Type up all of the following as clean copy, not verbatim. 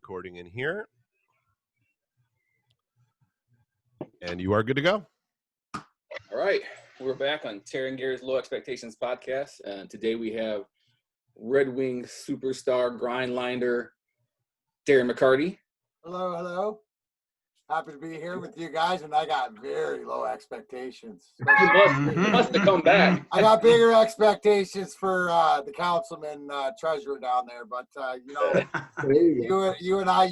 recording in here. And you are good to go. All right. We're back on Terry and Gary's Low Expectations podcast. Today we have Red Wings superstar grindliner Darren McCarty. Hello, hello. Happy to be here with you guys, and I got very low expectations. You must have come back. I got bigger expectations for the councilman treasurer down there, but you and I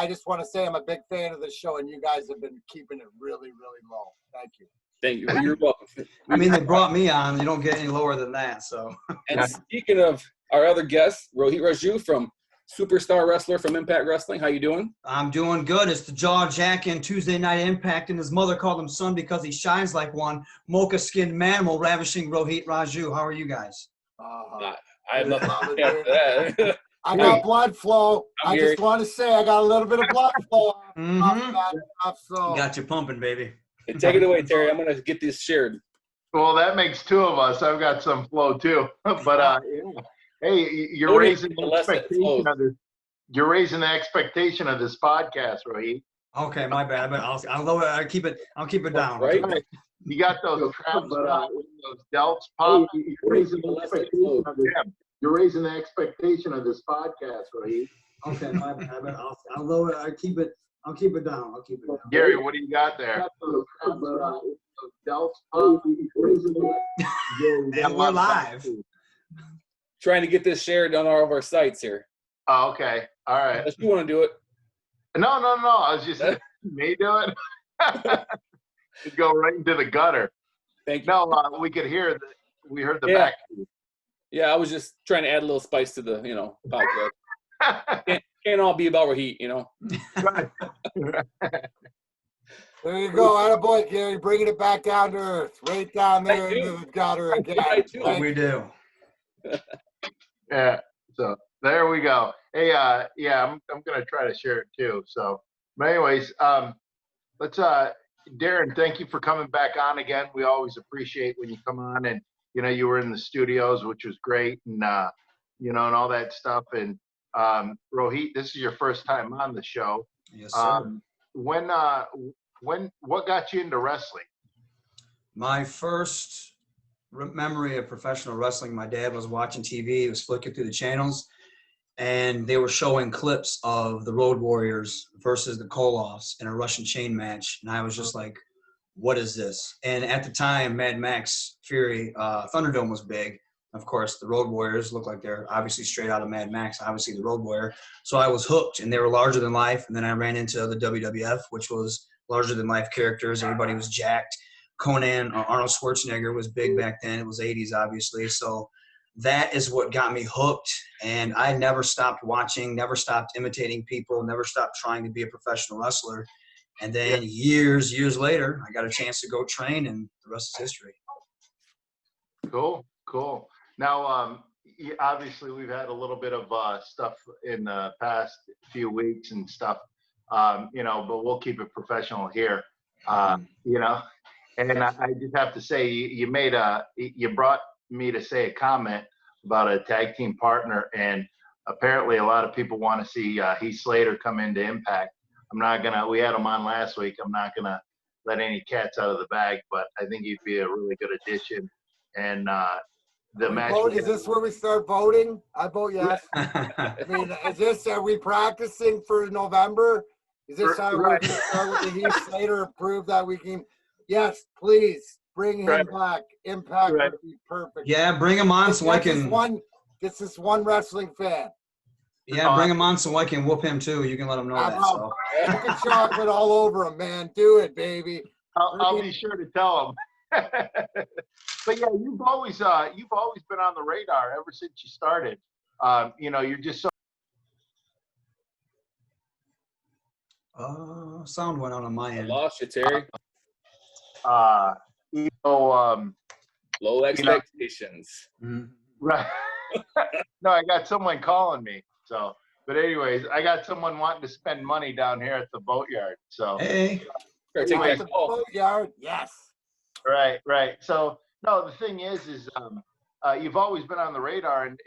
just want to say I'm a big fan of the show, and you guys have been keeping it really, really low. Thank you. Thank you. You're welcome. I mean, they brought me on. You don't get any lower than that. So. And speaking of our other guest, Rohit Raju from Superstar Wrestler from Impact Wrestling. How you doing? I'm doing good. It's the jaw jacking Tuesday Night Impact, and his mother called him son because he shines like one. Mocha-skinned mammal ravishing Rohit Raju. How are you guys? I have nothing to say after that. I got blood flow. I just want to say I got a little bit of blood flow. So. Got you pumping, baby. Hey, take it away, Terry. I'm going to get this shared. Well, that makes two of us. I've got some flow too. But hey, you're raising the expectation of this. You're raising the exptation of this podcast, Rohit. Okay, my bad. But I'll keep it down. Right? You got those traps, those delts pop. You're raising the expectation of this. You're raising the expectation of this podcast, Rohit. Okay, my bad. But I'll lower it. I'll keep it down. Gary, what do you got there? Delts pop. And we're live. Trying to get this shared on all of our sites here. Oh, okay. All right. Unless you want to do it. No. I was just me do it. It'd go right into the gutter. Thank you. No, we could hear we heard the back. Yeah, I was just trying to add a little spice to the, podcast. Can't all be about heat, Right. There you go. Attaboy, Gary, bringing it back down to earth. Right down there into the gutter again. We do. Yeah. So there we go. Hey, I'm gonna try to share it too. So, but anyways, let's Darren, thank you for coming back on again. We always appreciate when you come on, and you were in the studios, which was great, and and all that stuff. And Rohit, this is your first time on the show. Yes, sir. What got you into wrestling? My first memory of professional wrestling, my dad was watching TV. He was flicking through the channels, and they were showing clips of the Road Warriors versus the Koloffs in a Russian chain match. And I was just like, what is this? And at the time, Mad Max Fury Thunderdome was big. Of course, the Road Warriors look like they're obviously straight out of Mad Max, obviously the Road Warrior. So I was hooked, and they were larger than life. And then I ran into the WWF, which was larger than life characters. Everybody was jacked. Conan, Arnold Schwarzenegger was big back then. It was 80s, obviously. So that is what got me hooked. And I never stopped watching, never stopped imitating people, never stopped trying to be a professional wrestler. And then years later, I got a chance to go train, and the rest is history. Cool. Now, obviously, we've had a little bit of stuff in the past few weeks and stuff, but we'll keep it professional here, And I just have to say, you brought me to say a comment about a tag team partner, and apparently a lot of people want to see Heath Slater come into Impact. We had him on last week. I'm not gonna let any cats out of the bag, but I think he'd be a really good addition. And the match. Is this where we start voting? I vote yes. I mean, are we practicing for November? Is this how we're going to start with the Heath Slater and prove that we can? Yes, please bring him back. Impact would be perfect. Yeah, bring him on so I can. This is one wrestling fan. Yeah, bring him on so I can whoop him too. You can let him know that. So. Fucking chocolate all over him, man. Do it, bababy. I'll be sure to tell him. But yeah, you've always been on the radar ever since you started. You're just so. Sound went out on my end. I lost you, Terry. Low expectations. Right. No, I got someone calling me. So, but anyways, I got someone wanting to spend money down here at the boatyard. So. Hey. Take the boatyard. Yes. Right. So, no, the thing is you've always been on the radar, and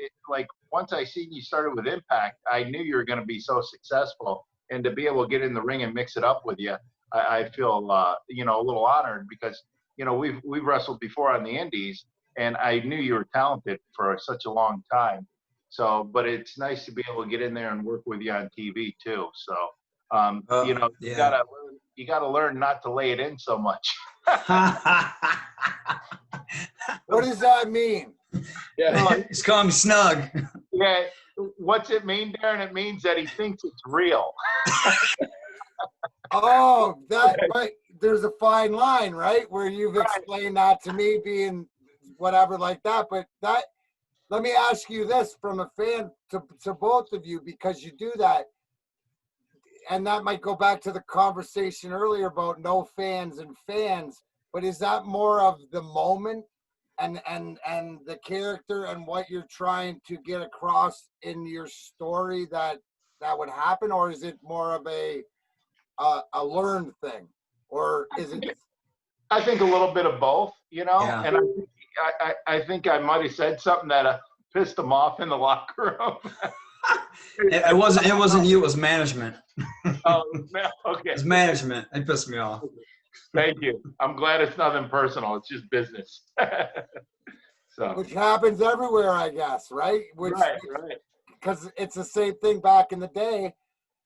once I seen you started with Impact, I knew you were going to be so successful. And to be able to get in the ring and mix it up with you, I feel, you know, a little honored because, you know, we've wrestled before on the indies, and I knew you were talented for such a long time. So, but it's nice to be able to get in there and work with you on TV too. So, you know, Yeah. you gotta learn not to lay it in so much. What does that mean? Yeah. It's calling me snug. Yeah. What's it mean, Darren? It means that he thinks it's real. Oh, that right. There's a fine line, right? Where you've explained that to me being whatever like that. But that, let me ask you this from a fan to both of you, because you do that. And that might go back to the conversation earlier about no fans and fans, but is that more of the moment and the character and what you're trying to get across in your story that would happen, or is it more of a learned thing, or is it? I think a little bit of both, you know. Yeah. And I think I might have said something that pissed them off in the locker room. It wasn't you. It was management. Oh, okay. It's management. It pissed me off. Thank you. I'm glad it's nothing personal. It's just business. So. Which happens everywhere, I guess, right? Right. Because it's the same thing back in the day.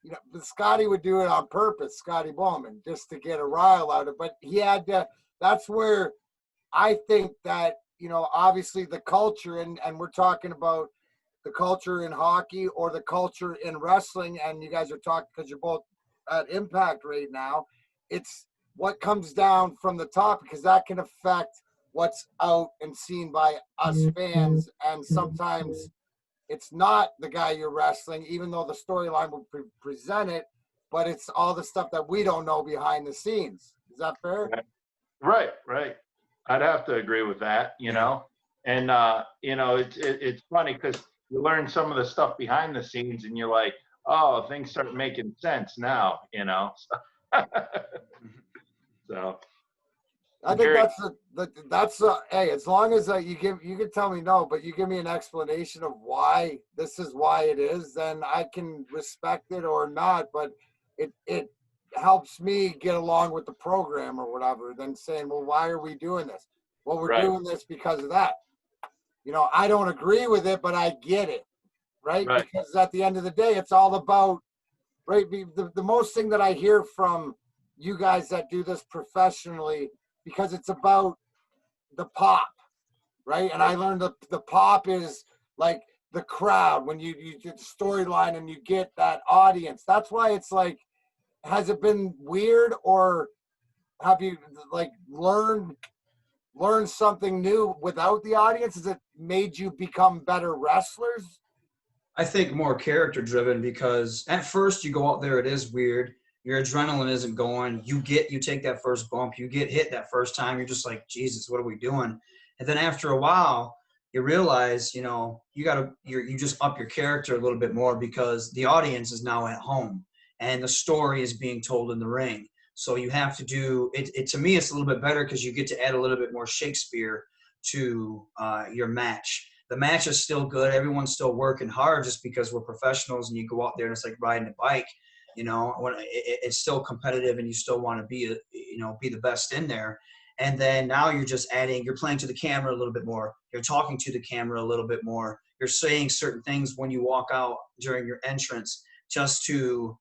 You know, Scotty would do it on purpose, Scotty Bowman, just to get a rile out of it. But he had to, that's where I think that, you know, obviously the culture, and we're talking about the culture in hockey or the culture in wrestling, and you guys are talking because you're both at Impact right now. It's what comes down from the top, because that can affect what's out and seen by us fans. And sometimes it's not the guy you're wrestling, even though the storyline will present it, but it's all the stuff that we don't know behind the scenes. Is that fair? Right. I'd have to agree with that, you know. And you know, it's funny because you learn some of the stuff behind the scenes, and you're like, oh, things start making sense now, you know. So I think that's hey, as long as you can tell me no, but you give me an explanation of why this is why it is, then I can respect it or not. But it helps me get along with the program or whatever than saying, well, why are we doing this? Well, we're doing this because of that. You know, I don't agree with it, but I get it, right? Because at the end of the day, it's all about, right? The most thing that I hear from you guys that do this professionally, because it's about the pop, right? And I learned that the pop is like the crowd when you get the storyline and you get that audience. That's why it's like, has it been weird, or have you like learned something new without the audience? Has it made you become better wrestlers? I think more character driven, because at first you go out there, it is weird. Your adrenaline isn't going. You take that first bump, you get hit that first time. You're just like, Jesus, what are we doing? And then after a while, you realize, you know, you just up your character a little bit more, because the audience is now at home and the story is being told in the ring. So you have to do it. To me, it's a little bit better because you get to add a little bit more Shakespeare to your match. The match is still good. Everyone's still working hard just because we're professionals, and you go out there and it's like riding a bike. You know, when it's still competitive and you still want to be the best in there. And then now you're just you're playing to the camera a little bit more. You're talking to the camera a little bit more. You're saying certain things when you walk out during your entrance, just to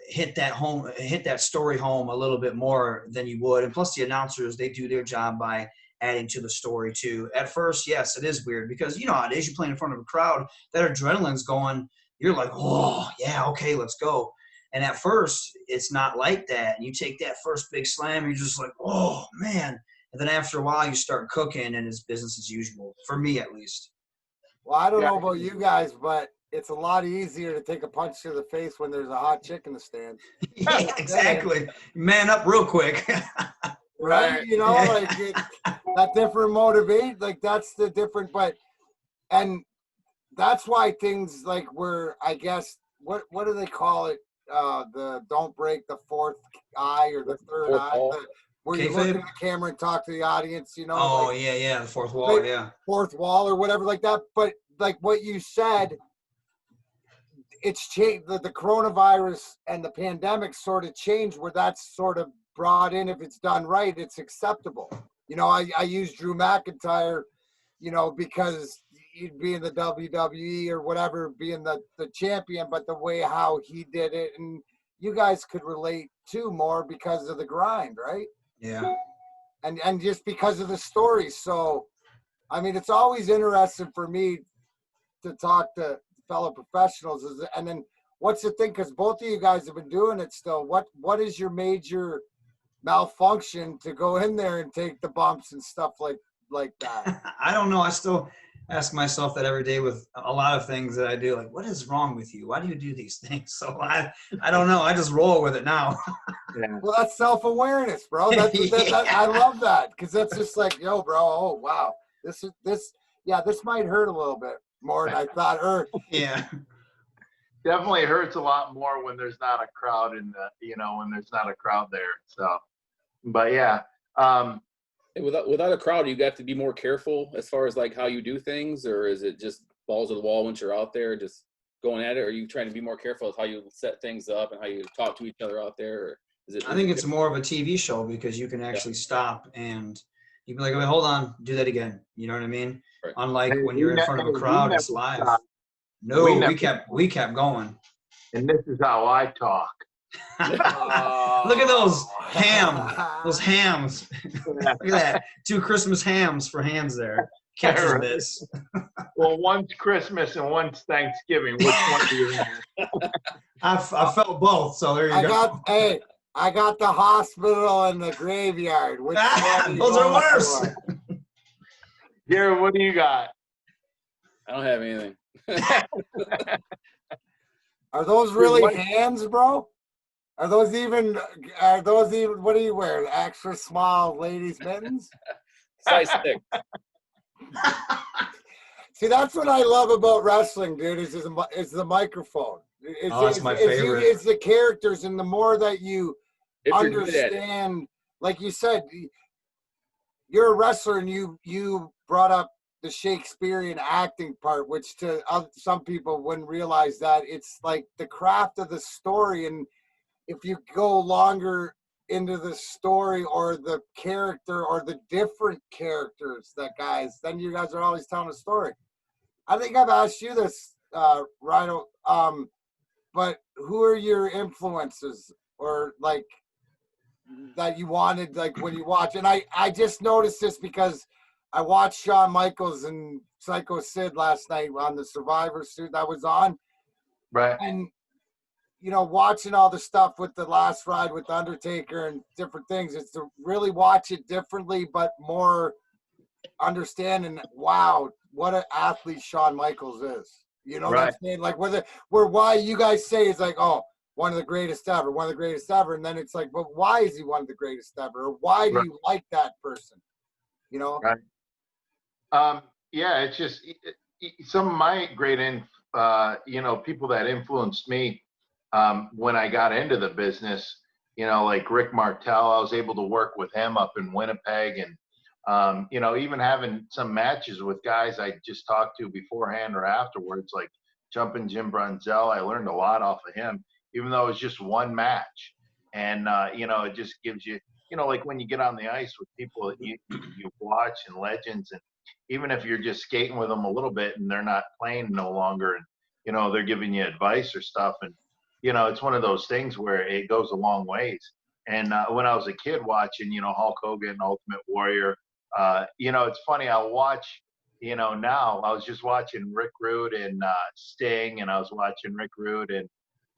hit that story home a little bit more than you would. And plus the announcers, they do their job by adding to the story too. At first, yes, it is weird because, you know, nowadays you play in front of a crowd, that adrenaline's going, you're like, oh yeah, okay, let's go. And at first it's not like that. And you take that first big slam, you're just like, oh man. And then after a while you start cooking and it's business as usual, for me at least. Well, I don't know about you guys, but it's a lot easier to take a punch to the face when there's a hot chick in the stand. Yeah, exactly. Man up real quick. Right? You know, like that different motivate, like that's the different, and that's why things like where, I guess, what do they call it? The don't break the fourth eye or the third eye, where you look at the camera and talk to the audience, you know. Oh, like, yeah, the fourth wall, fourth wall or whatever like that. But like what you said, it's changed. The coronavirus and the pandemic sort of changed where that's sort of brought in. If it's done right, it's acceptable. You know, I use Drew McIntyre, you know, because he'd be in the WWE or whatever, being the champion, but the way how he did it, and you guys could relate to more because of the grind, right? Yeah. And just because of the story. So, I mean, it's always interesting for me to talk to fellow professionals. And then what's the thing? Because both of you guys have been doing it still. What is your major malfunction to go in there and take the bumps and stuff like that? I don't know. I still ask myself that every day with a lot of things that I do. Like, what is wrong with you? Why do you do these things? So I don't know. I just roll with it now. Yeah. Well, that's self-awareness, bro. I love that, because that's just like, yo, bro. Oh, wow. This might hurt a little bit more than I thought it hurt. Yeah. Definitely hurts a lot more when there's not a crowd when there's not a crowd there. So, but yeah. Without a crowd, you got to be more careful as far as like how you do things, or is it just balls to the wall once you're out there, just going at it? Or are you trying to be more careful with how you set things up and how you talk to each other out there? Or I think it's more of a TV show because you can actually stop and you can be like, wait, hold on, do that again. You know what I mean? Right. Unlike Hey, when you're in front of a crowd, it's live. stopped. No, We we kept going. And this is how I talk. Look at those hams. Look at that. 2 Christmas hams for hands there. Catches Right. this. Well, one's Christmas and one's Thanksgiving. Which one do you have? I felt both, so there you go. I got the hospital and the graveyard. Which one Those are worse. for? Darren, what do you got? I don't have anything. Are those really hands, bro? Are those even, what do you wear? Extra small ladies' mittens? Size 6. See, that's what I love about wrestling, dude, is the microphone. That's my favorite. It's the characters, and the more that you If you're good at it. understand, like you said, you're a wrestler, and you brought up the Shakespearean acting part, which to some people wouldn't realize that it's like the craft of the story. And if you go longer into the story or the character or the different characters then you guys are always telling a story. I think I've asked you this, Rhino, but who are your influences, or like that you wanted, like when you watch? And I just noticed this because I watched Shawn Michaels and Psycho Sid last night on the Survivor suit that was on. Right. And, you know, watching all the stuff with the last ride with the Undertaker and different things, is to really watch it differently, but more understanding, wow, what an athlete Shawn Michaels is. You know what I'm saying? Like why you guys say it's like, oh, one of the greatest ever. And then it's like, but why is he one of the greatest ever? Or why do you like that person? You know? Right. Yeah, it's just some of my great, people that influenced me when I got into the business, like Rick Martel. I was able to work with him up in Winnipeg, and, even having some matches with guys I just talked to beforehand or afterwards, like Jumpin' Jim Brunzell. I learned a lot off of him, even though it was just one match. And, it just gives you, like when you get on the ice with people that you watch and legends, and even if you're just skating with them a little bit and they're not playing no longer, and, they're giving you advice or stuff. And, it's one of those things where it goes a long ways. And when I was a kid watching, Hulk Hogan, Ultimate Warrior, it's funny, I'll watch, now I was just watching Rick Rude and Sting, and I was watching Rick Rude and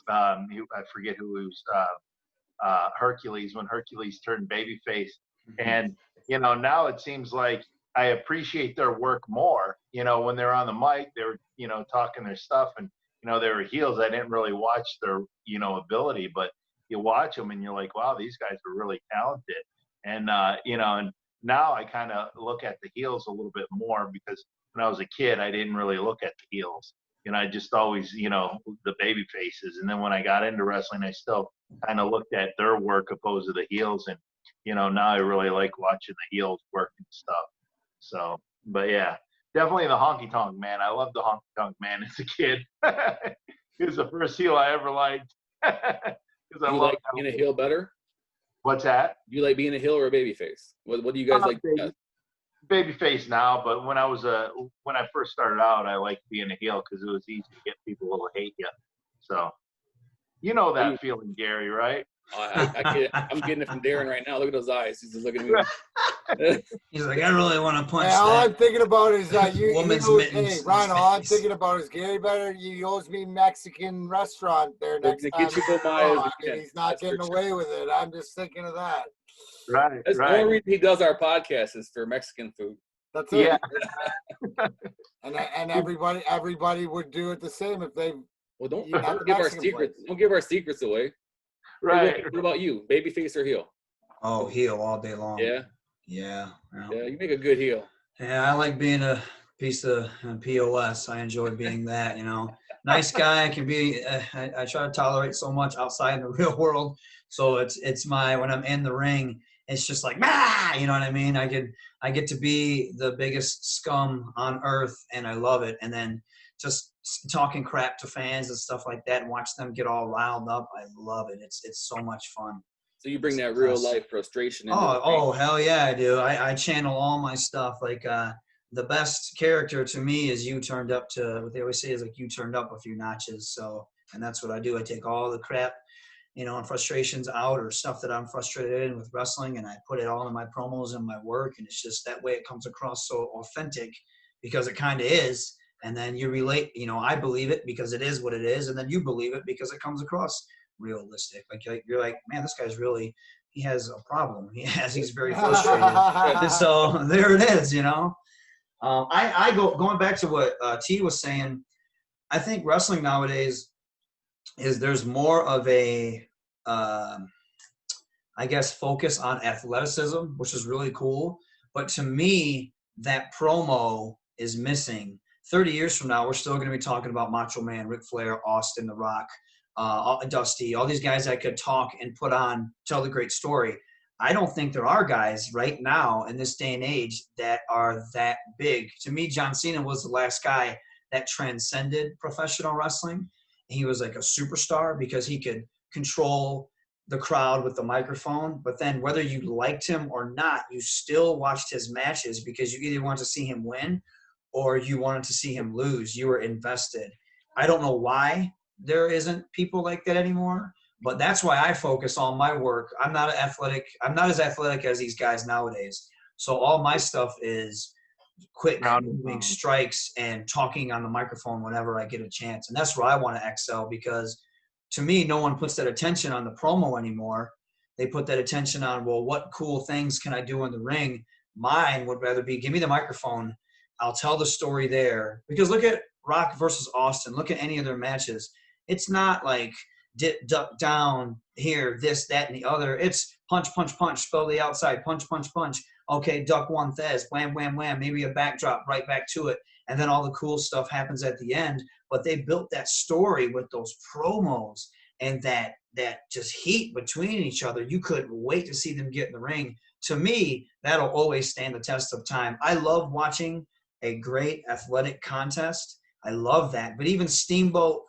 I forget who he was, Hercules, when Hercules turned babyface. And, now it seems like I appreciate their work more, when they're on the mic, they're, talking their stuff, and, they were heels. I didn't really watch their, ability, but you watch them and you're like, wow, these guys are really talented. And, and now I kind of look at the heels a little bit more, because when I was a kid, I didn't really look at the heels. I just always, the baby faces. And then when I got into wrestling, I still kind of looked at their work opposed to the heels. And, now I really like watching the heels work and stuff. So, but yeah, definitely the honky tonk man. I loved the honky tonk man as a kid. He was the first heel I ever liked. Because I You love like being a heel better? What's that? Do you like being a heel or a babyface? What do you guys like best? Babyface now, but when I first started out, I liked being a heel because it was easy to get people to hate you. So, you know that feeling, Gary, right? I'm getting it from Darren right now. Look at those eyes. He's just looking at me. He's like, I really want to punch Hey, all I'm that. thinking about is that Woman's hey, mittens. Ryan, all I'm thinking about is Gary better. You owes me Mexican restaurant there They're next gonna time. get you go miles I mean, again. he's not That's getting for away with it. I'm just thinking of that. Right, That's the right. only reason he does our podcast is for Mexican food. That's it. Yeah. And everybody would do it the same if they. Well, don't You got the give our Mexican secrets. place. Don't give our secrets away. Right. What about you? Babyface or heel? Oh, heel all day long. Yeah. Yeah. Yeah, you make a good heel. Yeah, I like being a piece of POS. I enjoy being that, Nice guy. I can be. I try to tolerate so much outside in the real world. So it's when I'm in the ring, it's just like, you know what I mean? I get to be the biggest scum on earth, and I love it. And then just talking crap to fans and stuff like that, and watch them get all riled up. I love it. It's so much fun. So you bring that real life frustration into the ring. Oh, hell yeah, I do. I channel all my stuff. Like the best character to me is you turned up to, what they always say is like you turned up a few notches. So, and that's what I do. I take all the crap, and frustrations out or stuff that I'm frustrated in with wrestling, and I put it all in my promos and my work. And it's just that way it comes across so authentic because it kind of is. And then you relate, I believe it because it is what it is. And then you believe it because it comes across realistic. Like you're like, man, this guy's really, he has a problem. He's very frustrated. So there it is, I going back to what T was saying. I think wrestling nowadays there's more of a, I guess, focus on athleticism, which is really cool. But to me, that promo is missing. 30 years from now, we're still going to be talking about Macho Man, Ric Flair, Austin, The Rock, Dusty, all these guys that could talk and tell the great story. I don't think there are guys right now in this day and age that are that big. To me, John Cena was the last guy that transcended professional wrestling. He was like a superstar because he could control the crowd with the microphone. But then whether you liked him or not, you still watched his matches because you either wanted to see him win or you wanted to see him lose. You were invested. I don't know why there isn't people like that anymore, but that's why I focus on my work. I'm not as athletic as these guys nowadays. So all my stuff is quick moving strikes and talking on the microphone whenever I get a chance. And that's where I want to excel because to me, no one puts that attention on the promo anymore. They put that attention on, well, what cool things can I do in the ring? Mine would rather be, give me the microphone. I'll tell the story there. Because look at Rock versus Austin. Look at any of their matches. It's not like dip, duck, down, here, this, that, and the other. It's punch, punch, punch, spell the outside, punch, punch, punch. Okay, duck one, Thez, wham, wham, wham, maybe a backdrop right back to it. And then all the cool stuff happens at the end. But they built that story with those promos and that just heat between each other. You couldn't wait to see them get in the ring. To me, that'll always stand the test of time. I love watching a great athletic contest. I love that. But even Steamboat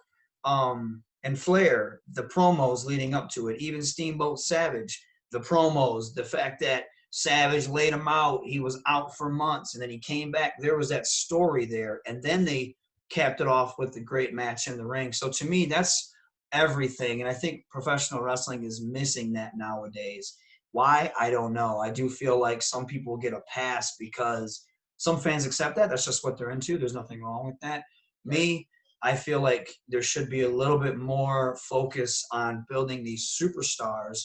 and Flair, the promos leading up to it, even Steamboat Savage, the promos, the fact that Savage laid him out, he was out for months, and then he came back. There was that story there. And then they capped it off with the great match in the ring. So to me, that's everything. And I think professional wrestling is missing that nowadays. Why? I don't know. I do feel like some people get a pass because some fans accept that. That's just what they're into. There's nothing wrong with that. Me, I feel like there should be a little bit more focus on building these superstars.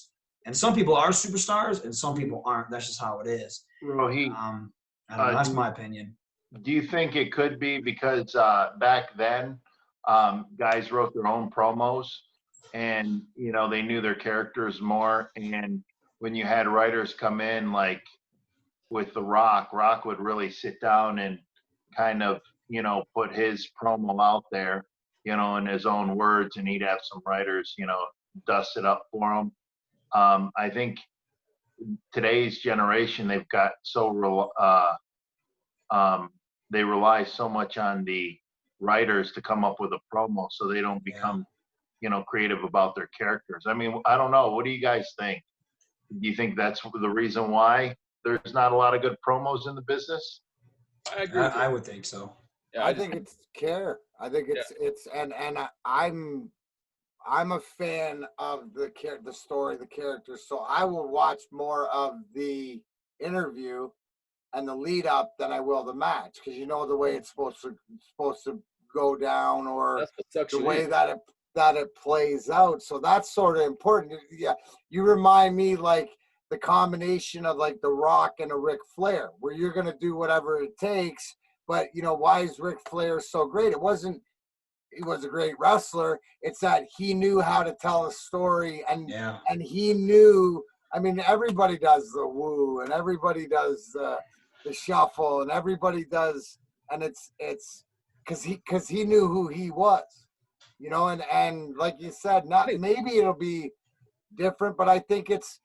And some people are superstars and some people aren't. That's just how it is. Rohit, I don't know, that's my opinion. Do you think it could be because back then guys wrote their own promos and, they knew their characters more. And when you had writers come in, like with The Rock would really sit down and kind of, put his promo out there, in his own words, and he'd have some writers, dust it up for him. I think today's generation, they've got so they rely so much on the writers to come up with a promo so they don't become, creative about their characters. I mean, I don't know. What do you guys think? Do you think that's the reason why there's not a lot of good promos in the business? I agree. I would think so. Yeah, I think it's care. I think it's I'm a fan of the story, the characters. So I will watch more of the interview and the lead up than I will the match, because the way it's supposed to go down, or the way that it plays out. So that's sort of important. Yeah, you remind me like the combination of like The Rock and a Ric Flair, where you're gonna do whatever it takes. But why is Ric Flair so great? He was a great wrestler. It's that he knew how to tell a story, and he knew. I mean, everybody does the woo, and everybody does the shuffle, and everybody does, and it's because he knew who he was, and like you said, maybe it'll be different, but I think it's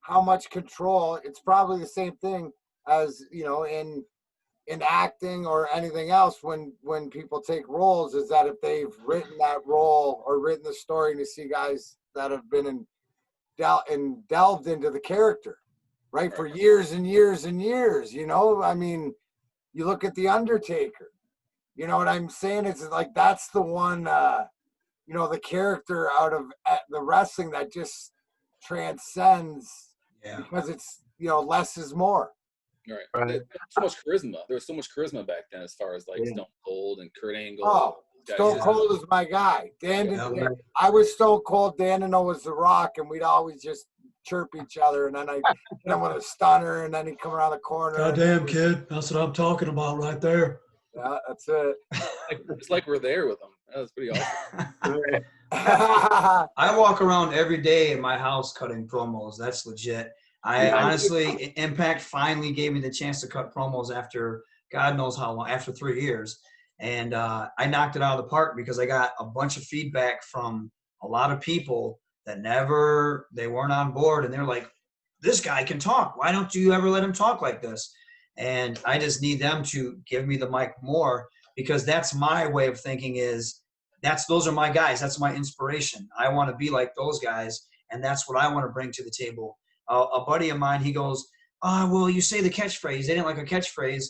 how much control. It's probably the same thing as in acting or anything else when people take roles, is that if they've written that role or written the story, and you see guys that have been delved into the character, right, for years and years and years. I mean, you look at The Undertaker, you know what I'm saying? It's like that's the one the character out of the wrestling that just transcends, because it's less is more. Right. There's so much charisma. There was so much charisma back then, as far as like Stone Cold and Kurt Angle. Oh, Stone Cold is my guy. I was Stone Cold. Daniel was The Rock, and we'd always just chirp each other. And then I hit him with a stunner, and then he'd come around the corner. Goddamn, kid. That's what I'm talking about right there. Yeah, that's it. It's like we're there with them. That was pretty awesome. I walk around every day in my house cutting promos. That's legit. Honestly, Impact finally gave me the chance to cut promos after God knows how long, after 3 years. And I knocked it out of the park because I got a bunch of feedback from a lot of people that they weren't on board. And they're like, this guy can talk. Why don't you ever let him talk like this? And I just need them to give me the mic more, because that's my way of thinking those are my guys. That's my inspiration. I want to be like those guys. And that's what I want to bring to the table. A buddy of mine, he goes, well, you say the catchphrase. They didn't like a catchphrase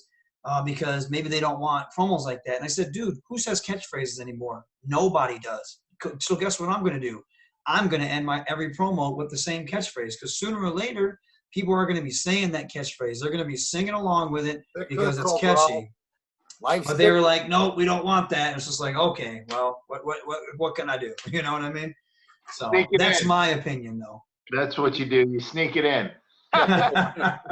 because maybe they don't want promos like that. And I said, dude, who says catchphrases anymore? Nobody does. So guess what I'm going to do? I'm going to end my every promo with the same catchphrase, because sooner or later, people are going to be saying that catchphrase. They're going to be singing along with it because it's catchy. But they were like, no, we don't want that. And it's just like, okay, well, what can I do? You know what I mean? So that's my opinion, though. That's what you do. You sneak it in.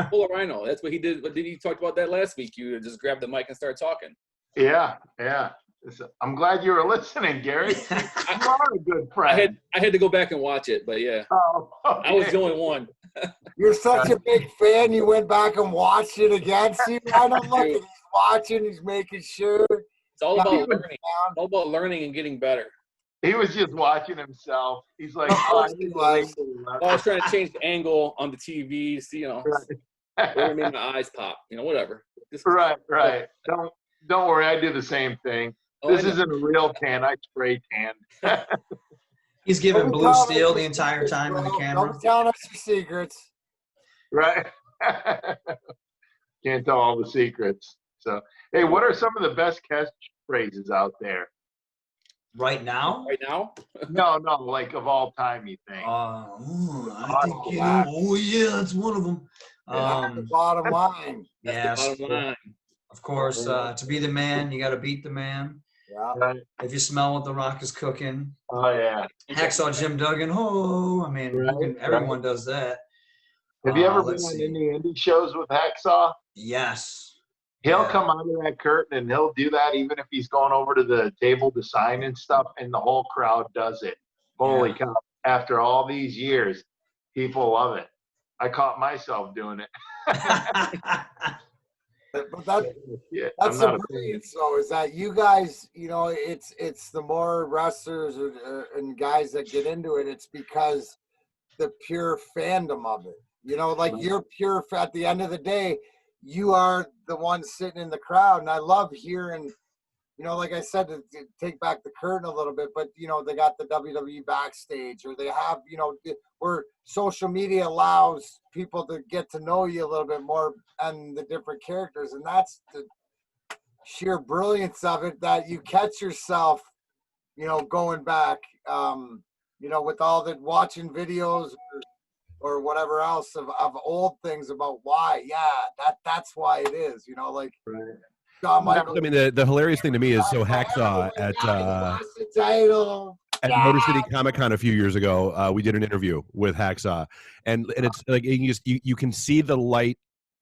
Pull a rhino. That's what he did. But did he talk about that last week? You just grab the mic and start talking. Yeah. I'm glad you were listening, Gary. You are a good friend. I had to go back and watch it, but yeah. Oh, okay. I was the only one. You're such a big fan. You went back and watched it again. See, I don't look. He's watching. He's making sure. It's all about learning. It's all about learning and getting better. He was just watching himself. He's like, I was trying to change the angle on the TV to see, whatever made my eyes pop, whatever. Right. Don't worry, I do the same thing. This isn't a real tan. I spray tan. He's giving blue steel the entire time in the camera. Don't tell us your secrets. Right. Can't tell all the secrets. So, hey, what are some of the best catchphrases out there? Right now? No, like of all time, you think? I think, that's one of them. The bottom line. Yes. The bottom line. Of course, to be the man, you got to beat the man. Yeah. Right. If you smell what the Rock is cooking. Oh, yeah. Hacksaw Jim Duggan. I mean, everyone does that. Have you ever been on any indie shows with Hacksaw? Yes. He'll come out of that curtain and he'll do that even if he's going over to the table to sign and stuff, and the whole crowd does it. Holy cow. After all these years, people love it. I caught myself doing it. But that's the brilliance, though, is that you guys, it's the more wrestlers and guys that get into it, it's because the pure fandom of it. Like you're pure, at the end of the day, you are the one sitting in the crowd. And I love hearing, you know, like I said, to take back the curtain a little bit, but, you know, they got the WWE backstage, or they have, you know, where social media allows people to get to know you a little bit more and the different characters. And that's the sheer brilliance of it, that you catch yourself, you know, going back, you know, with all the watching videos or whatever else of old things about why, that's why it is, you know, like Shawn Michaels. I mean, the hilarious thing to me is so Hacksaw at Motor City Comic Con a few years ago, we did an interview with Hacksaw, and it's like you can see the light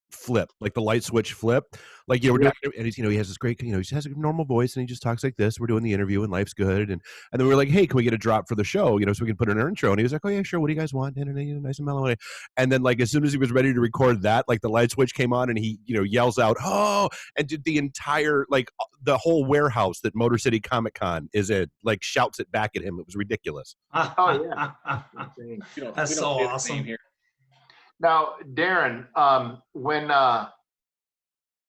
flip, like the light switch flip, like, you know, we're doing, and he's, you know, he has this great, you know, he has a normal voice and he just talks like this. We're doing the interview and life's good, and then we're like, hey, can we get a drop for the show, you know, so we can put in an intro? And he was like, oh yeah, sure, what do you guys want? And nice and mellow. And then, like, as soon as he was ready to record that, like, the light switch came on and he, you know, yells out, oh, and did the entire, like, the whole warehouse that Motor City Comic Con is in, like, shouts it back at him. It was ridiculous. Oh yeah. That's so awesome. Now, Darren, when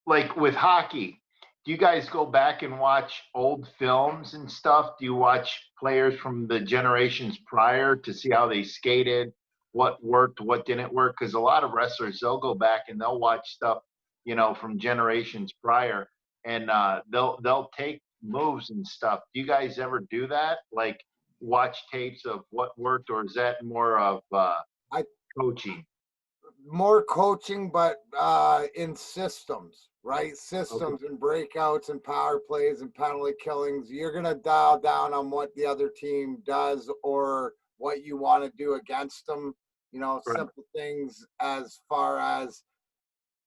like with hockey, do you guys go back and watch old films and stuff? Do you watch players from the generations prior to see how they skated, what worked, what didn't work? Because a lot of wrestlers, they'll go back and they'll watch stuff, you know, from generations prior, and they'll take moves and stuff. Do you guys ever do that? Like watch tapes of what worked, or is that more of coaching? More coaching, but in systems, right? Systems and breakouts and power plays and penalty killings. You're going to dial down on what the other team does or what you want to do against them. You know, simple things as far as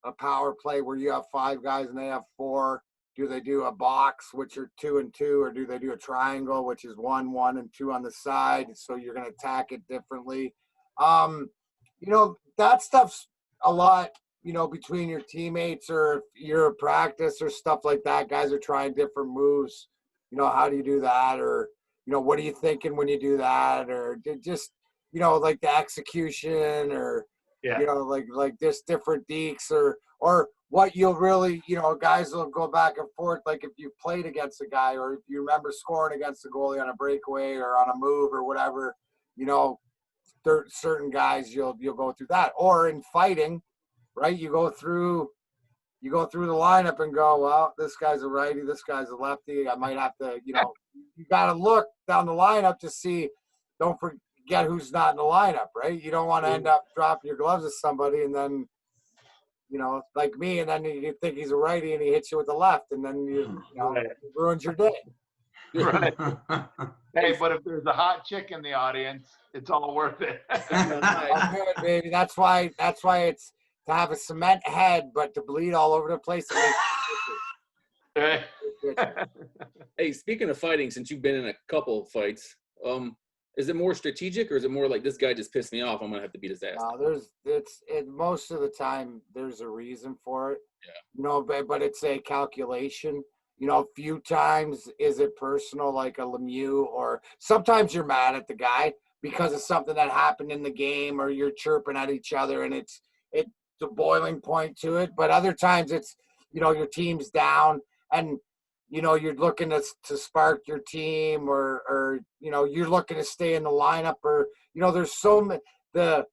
a power play where you have 5 guys and they have 4. Do they do a box, which are 2 and 2, or do they do a triangle, which is 1, 1, and 2 on the side? So you're going to attack it differently. You know, that stuff's a lot, you know, between your teammates, or if you're at practice or stuff like that, guys are trying different moves. You know, how do you do that? Or, you know, what are you thinking when you do that? Or just, you know, like the execution, or, you know, like just different deeks, or what you'll really, you know, guys will go back and forth. Like if you played against a guy, or if you remember scoring against a goalie on a breakaway or on a move or whatever, you know, certain guys you'll go through that. Or in fighting, right, you go through the lineup and go, well, this guy's a righty, this guy's a lefty, I might have to, you know, you got to look down the lineup to see, don't forget who's not in the lineup, right? You don't want to end up dropping your gloves at somebody and then, you know, like me, and then you think he's a righty and he hits you with the left, and then you know, it ruins your day. Right. Hey, but if there's a hot chick in the audience, it's all worth it. I'm good, baby. That's why it's to have a cement head, but to bleed all over the place. Hey, speaking of fighting, since you've been in a couple fights, is it more strategic, or is it more like, this guy just pissed me off, I'm gonna have to beat his ass? Most of the time there's a reason for it. Yeah. You know, but it's a calculation. You know, a few times is it personal, like a Lemieux, or sometimes you're mad at the guy because of something that happened in the game, or you're chirping at each other and it's a boiling point to it. But other times it's, you know, your team's down and, you know, you're looking to spark your team, or, you know, you're looking to stay in the lineup, or, you know, there's so many, the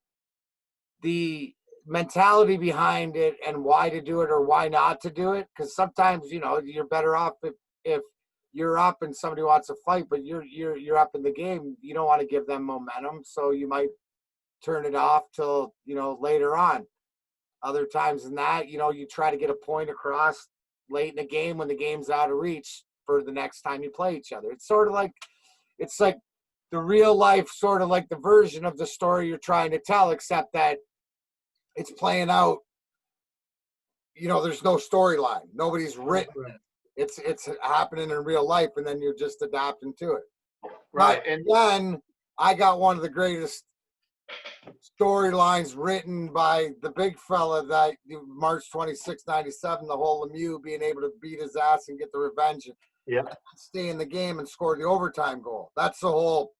mentality behind it and why to do it or why not to do it. Because sometimes, you know, you're better off if you're up and somebody wants to fight, but you're up in the game, you don't want to give them momentum, so you might turn it off till, you know, later on. Other times than that, you know, you try to get a point across late in the game when the game's out of reach for the next time you play each other. It's sort of like, it's like the real life, sort of like the version of the story you're trying to tell, except that it's playing out, you know, there's no storyline. Nobody's written it. It's happening in real life, and then you're just adapting to it. Right. But and then I got one of the greatest storylines written by the big fella, that March 26, 97, the whole Lemieux being able to beat his ass and get the revenge, yeah, stay in the game and score the overtime goal. That's the whole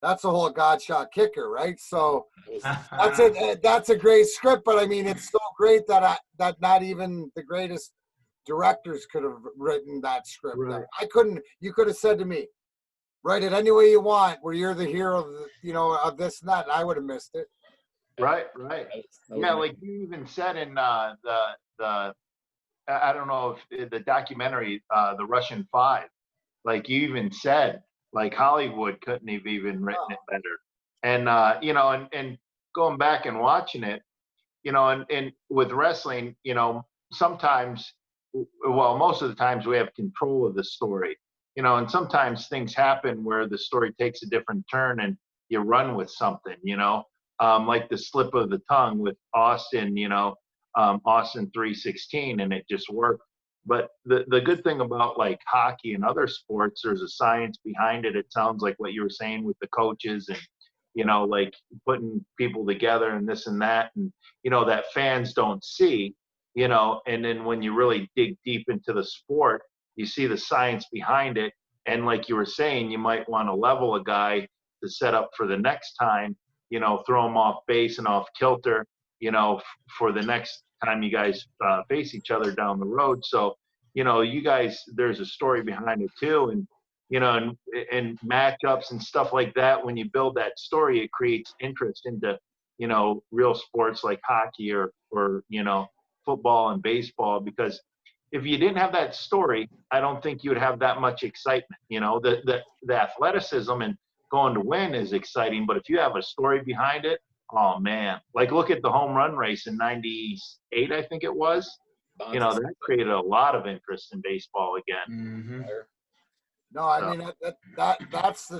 That's a whole God shot kicker, right? So that's a great script, but I mean, it's so great that that not even the greatest directors could have written that script. Right. I couldn't. You could have said to me, write it any way you want, where you're the hero of of this and that, and I would have missed it. Right. Yeah, like you even said in the I don't know if the documentary, The Russian Five, like you even said, like Hollywood couldn't have even written it better. And and going back and watching it, and with wrestling, sometimes, well, most of the times we have control of the story, and sometimes things happen where the story takes a different turn and you run with something, like the slip of the tongue with Austin, Austin 3:16, and it just worked. But the good thing about like hockey and other sports, there's a science behind it. It sounds like what you were saying with the coaches and, like putting people together and this and that, and, that fans don't see, and then when you really dig deep into the sport, you see the science behind it. And like you were saying, you might want to level a guy to set up for the next time, throw him off base and off kilter, for the next time you guys face each other down the road. So, you guys, there's a story behind it too. And, and matchups and stuff like that. When you build that story, it creates interest into, real sports like hockey or football and baseball, because if you didn't have that story, I don't think you would have that much excitement. The athleticism and going to win is exciting, but if you have a story behind it, oh man, like look at the home run race in '98, I think it was. That created a lot of interest in baseball again. Mm-hmm. No, I mean that's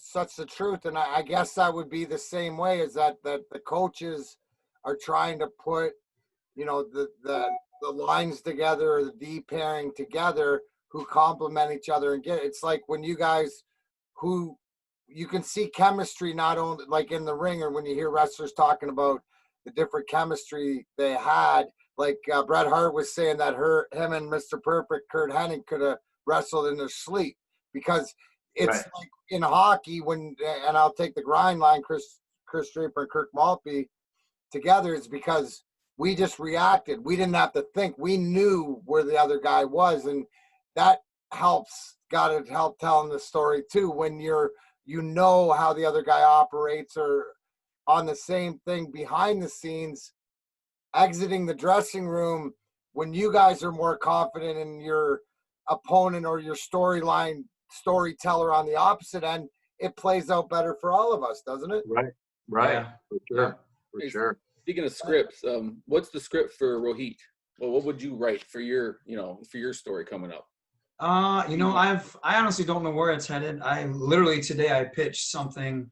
such the truth, and I guess that would be the same way, is that the coaches are trying to put the lines together, or the D pairing together, who complement each other, and it's like when you guys who you can see chemistry not only like in the ring, or when you hear wrestlers talking about the different chemistry they had, like Bret Hart was saying that him and Mr. Perfect, Kurt Hennig, could have wrestled in their sleep, because it's right. Like in hockey, and I'll take the grind line, Chris Draper and Kirk Maltby together, is because we just reacted. We didn't have to think. We knew where the other guy was, and that got to help telling the story too, when how the other guy operates, or on the same thing behind the scenes, exiting the dressing room, when you guys are more confident in your opponent or your storyteller on the opposite end, it plays out better for all of us, doesn't it? Right. Yeah. For sure. For sure. Speaking of scripts, what's the script for Rohit? Well, what would you write for your story coming up? I honestly don't know where it's headed. Today I pitched something,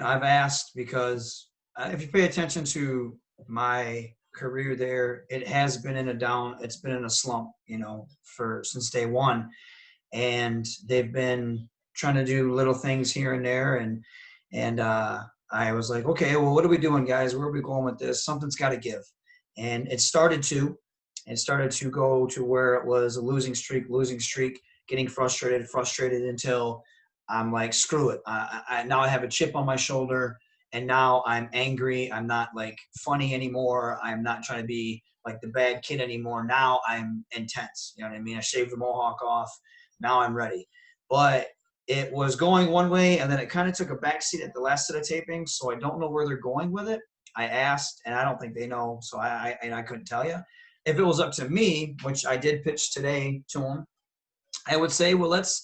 I've asked, because if you pay attention to my career there, it has been it's been in a slump, since day one. And they've been trying to do little things here and there. And I was like, okay, well, what are we doing, guys? Where are we going with this? Something's got to give. And it started to go to where it was a losing streak, getting frustrated until I'm like, screw it. Now I have a chip on my shoulder, and now I'm angry. I'm not like funny anymore. I'm not trying to be like the bad kid anymore. Now I'm intense. You know what I mean? I shaved the mohawk off. Now I'm ready. But it was going one way, and then it kind of took a backseat at the last set of tapings, so I don't know where they're going with it. I asked, and I don't think they know, so I couldn't tell you. If it was up to me, which I did pitch today to them, I would say, well, it's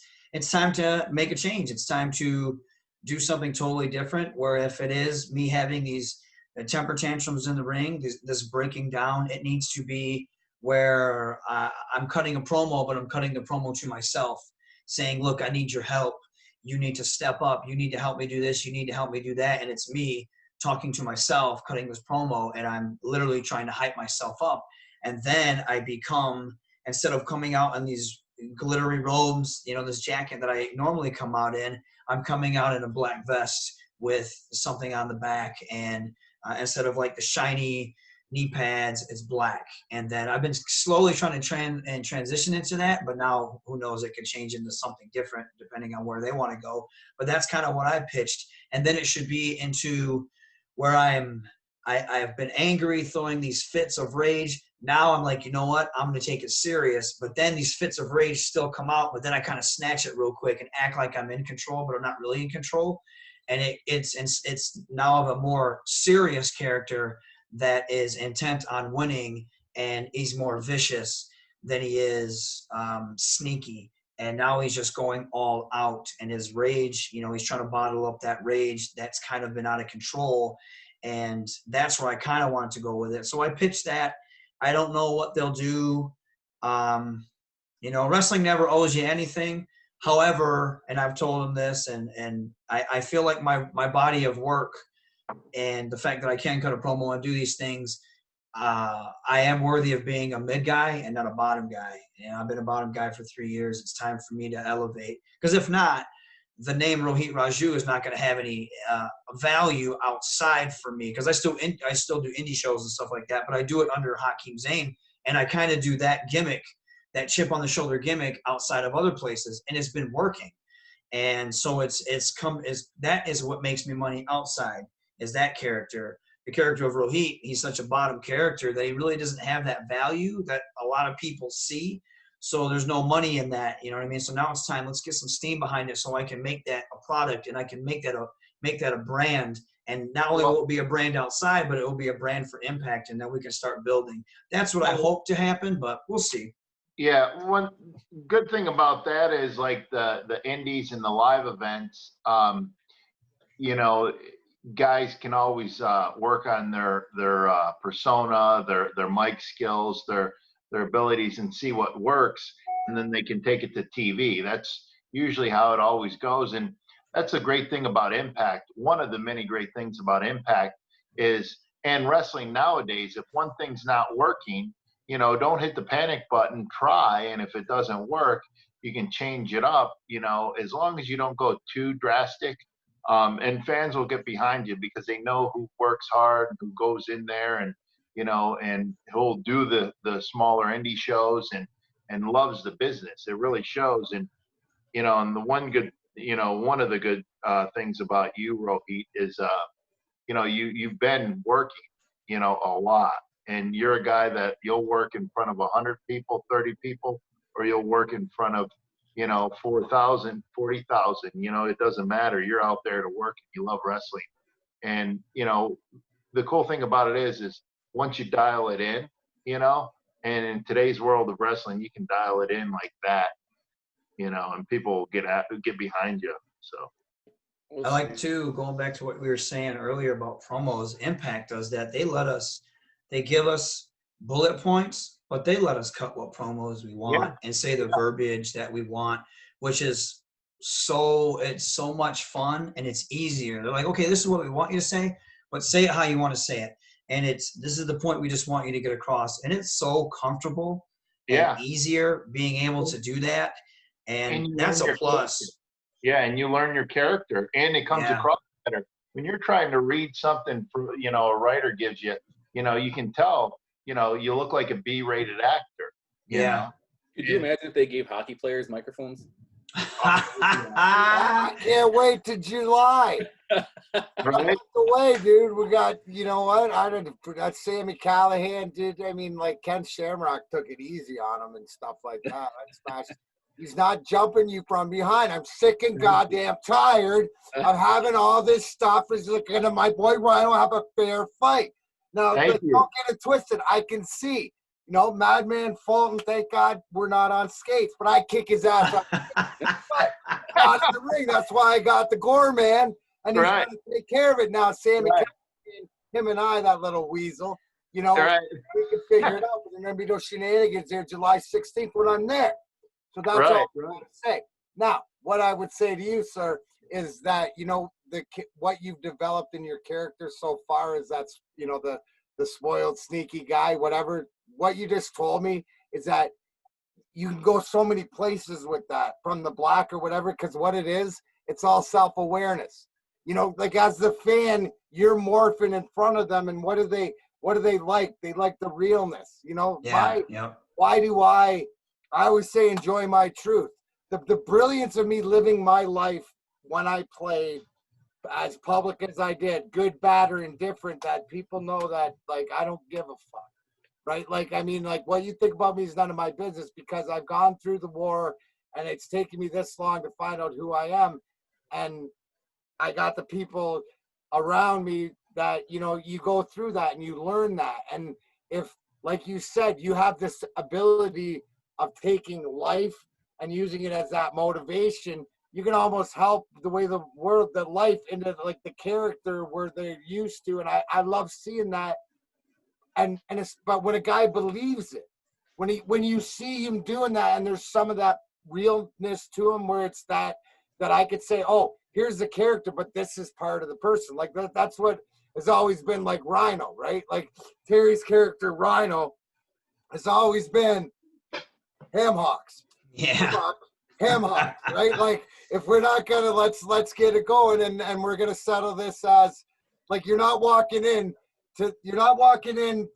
time to make a change. It's time to do something totally different, where if it is me having these temper tantrums in the ring, this breaking down, it needs to be where I'm cutting a promo, but I'm cutting the promo to myself, saying, look, I need your help. You need to step up. You need to help me do this. You need to help me do that. And it's me talking to myself, cutting this promo, and I'm literally trying to hype myself up. And then I become, instead of coming out in these glittery robes, this jacket that I normally come out in, I'm coming out in a black vest with something on the back. And instead of like the shiny, knee pads, it's black. And then I've been slowly trying to transition into that, but now who knows, it could change into something different depending on where they want to go. But that's kind of what I pitched. And then it should be into where I've been angry, throwing these fits of rage. Now I'm like, you know what? I'm going to take it serious. But then these fits of rage still come out, but then I kind of snatch it real quick and act like I'm in control, but I'm not really in control. And it's now of a more serious character that is intent on winning, and he's more vicious than he is sneaky. And now he's just going all out, and his rage, he's trying to bottle up that rage that's kind of been out of control. And that's where I kind of wanted to go with it. So I pitched that. I don't know what they'll do. Wrestling never owes you anything. However, and I've told him this, and I feel like my body of work and the fact that I can cut a promo and do these things, I am worthy of being a mid guy and not a bottom guy. And I've been a bottom guy for 3 years. It's time for me to elevate. Because if not, the name Rohit Raju is not going to have any value outside for me. Because I still do indie shows and stuff like that, but I do it under Hakeem Zayn, and I kind of do that gimmick, that chip on the shoulder gimmick outside of other places, and it's been working. And so that is what makes me money outside, is that character. The character of Rohit, he's such a bottom character that he really doesn't have that value that a lot of people see. So there's no money in that, you know what I mean? So now it's time, let's get some steam behind it so I can make that a product, and I can make that a brand. And not only will it be a brand outside, but it will be a brand for Impact, and then we can start building. That's what I hope to happen, but we'll see. Yeah, one good thing about that is like the indies and the live events, guys can always work on their persona, their mic skills, their abilities, and see what works, and then they can take it to TV. That's usually how it always goes, and that's a great thing about Impact. One of the many great things about Impact is, and wrestling nowadays, if one thing's not working, don't hit the panic button, try, and if it doesn't work, you can change it up, as long as you don't go too drastic. And fans will get behind you because they know who works hard, who goes in there and he'll do the smaller indie shows and loves the business. It really shows. And, and the one of the good things about you, Rohit, is, you've been working, a lot. And you're a guy that you'll work in front of 100 people, 30 people, or you'll work in front of, 4,000, 40,000. It doesn't matter. You're out there to work. You love wrestling. And, the cool thing about it is once you dial it in, and in today's world of wrestling, you can dial it in like that, and people get behind you. So. I like to, going back to what we were saying earlier about promos, Impact does that. They give us bullet points, but they let us cut what promos we want and say the verbiage that we want, which is it's so much fun, and it's easier. They're like, okay, this is what we want you to say, but say it how you want to say it. And this is the point we just want you to get across. And it's so comfortable and easier being able to do that. And that's a plus. Character. Yeah, and you learn your character, and it comes across better. When you're trying to read something for, a writer gives you, you can tell, you look like a B-rated actor. You know? Could you imagine if they gave hockey players microphones? I can't wait to July. Right? The way, dude. We got, that Sammy Callahan did. I mean, like Ken Shamrock took it easy on him and stuff like that. He's not jumping you from behind. I'm sick and goddamn tired of having all this stuff. Is looking at my boy Rhino have a fair fight. Now, don't get it twisted. I can see, Madman Fulton, thank God we're not on skates, but I kick his ass up. Out of the ring. That's why I got the Gore Man, and he's going to take care of it now. Sammy, him and I, that little weasel, we can figure it out. But there's going to be no shenanigans there July 16th when I'm there. So that's all I want to say. Now, what I would say to you, sir, is that, what you've developed in your character so far is that's, the spoiled, sneaky guy, whatever. What you just told me is that you can go so many places with that from the block or whatever, because what it is, it's all self-awareness. Like as the fan, you're morphing in front of them, and what do they what do they like? They like the realness, you know. Yeah. Why do I always say enjoy my truth. The brilliance of me living my life when I played as public as I did, good, bad, or indifferent, that people know that, like, I don't give a fuck, right? Like, I mean, like, what you think about me is none of my business, because I've gone through the war and it's taken me this long to find out who I am. And I got the people around me that, you know, you go through that and you learn that. And if, like you said, you have this ability of taking life and using it as that motivation, you can almost help the way the world, the life into like the character where they're used to. And I love seeing that. And it's, but when a guy believes it, when you see him doing that, and there's some of that realness to him where it's that I could say, oh, here's the character, but this is part of the person. Like that's what has always been like Rhino, right? Like Terry's character Rhino has always been ham hocks. Yeah. Ham hocks, right? Like if we're not gonna let's get it going, and we're gonna settle this as like you're not walking in to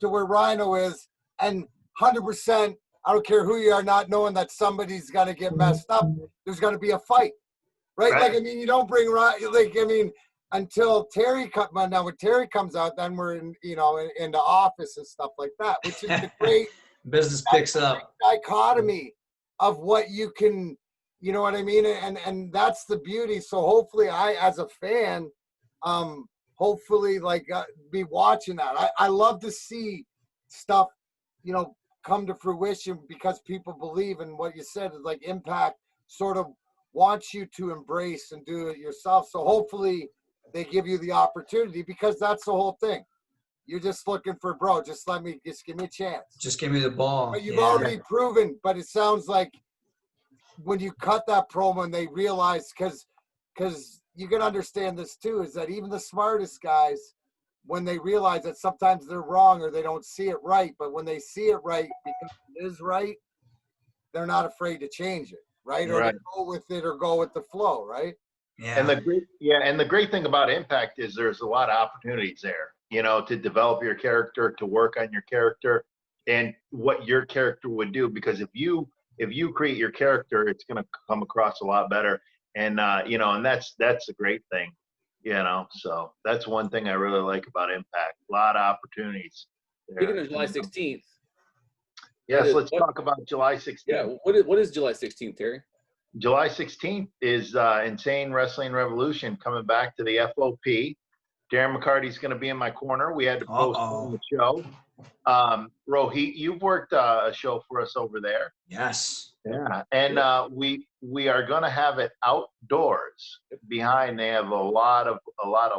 where Rhino is, and 100%, I don't care who you are, not knowing that somebody's gonna get messed up. There's gonna be a fight. Right? Like, I mean, you don't bring like, I mean, until Terry now when Terry comes out, then we're in, you know, in the office and stuff like that, which is the great business picks up dichotomy of what you can, you know what I mean? And that's the beauty. So hopefully I, as a fan, hopefully like be watching that. I love to see stuff, you know, come to fruition because people believe in what you said is like Impact sort of wants you to embrace and do it yourself. So hopefully they give you the opportunity, because that's the whole thing. You're just looking for, bro, just give me a chance. Just give me the ball. But you've already proven, but it sounds like when you cut that promo and they realize, because you can understand this too, is that even the smartest guys, when they realize that sometimes they're wrong or they don't see it right, but when they see it right because it is right, they're not afraid to change it. Right? Or to go with it or go with the flow, right? Yeah. And the great thing about Impact is there's a lot of opportunities there, you know, to develop your character, to work on your character and what your character would do. Because if you create your character, it's going to come across a lot better. And, you know, and that's a great thing, you know. So that's one thing I really like about Impact. A lot of opportunities there. Speaking of July 16th. Yes, let's talk about July 16th. Yeah, what is July 16th, Terry? July 16th is Insane Wrestling Revolution coming back to the FOP. Darren McCarty's going to be in my corner. We had to postpone the show. Rohit, you've worked a show for us over there. Yes. Yeah, and we are going to have it outdoors. Behind, they have a lot of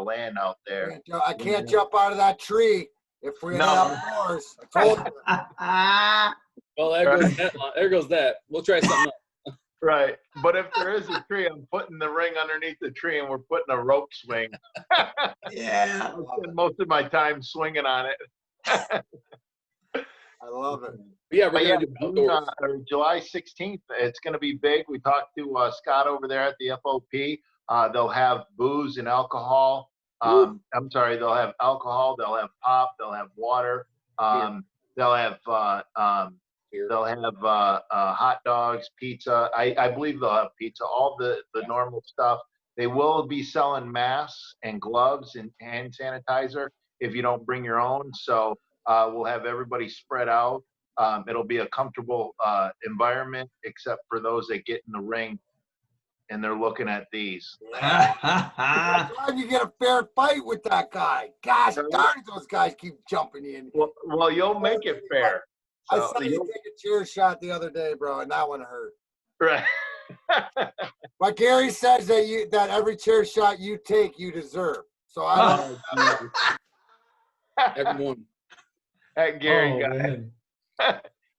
land out there. I can't jump out of that tree. If we're outdoors, I told you. Well, there goes that. We'll try something else. Right. But if there is a tree, I'm putting the ring underneath the tree and we're putting a rope swing. Yeah. I spend most of my time swinging on it. I love it. Yeah, we're July 16th, it's going to be big. We talked to Scott over there at the FOP. They'll have booze and alcohol. I'm sorry, they'll have alcohol, they'll have pop, they'll have water, they'll have hot dogs, pizza. I believe they'll have pizza, all the normal stuff. They will be selling masks and gloves and hand sanitizer if you don't bring your own. So we'll have everybody spread out. It'll be a comfortable environment, except for those that get in the ring and they're looking at these. Glad you get a fair fight with that guy. Gosh darn, those guys keep jumping in. Well, you'll make it fair. So, I saw you take a chair shot the other day, bro, and that one hurt. Right. But Gary says that every chair shot you take, you deserve. So I don't everyone. That Gary guy.